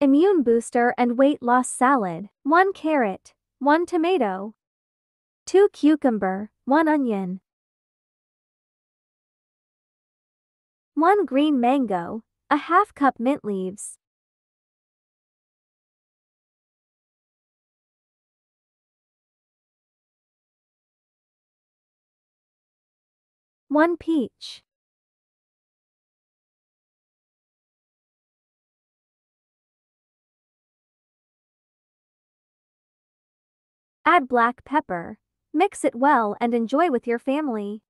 Immune booster and weight loss salad. 1 carrot, 1 tomato, 2 cucumber, 1 onion, 1 green mango, a half cup mint leaves, 1 peach. Add black pepper. Mix it well and enjoy with your family.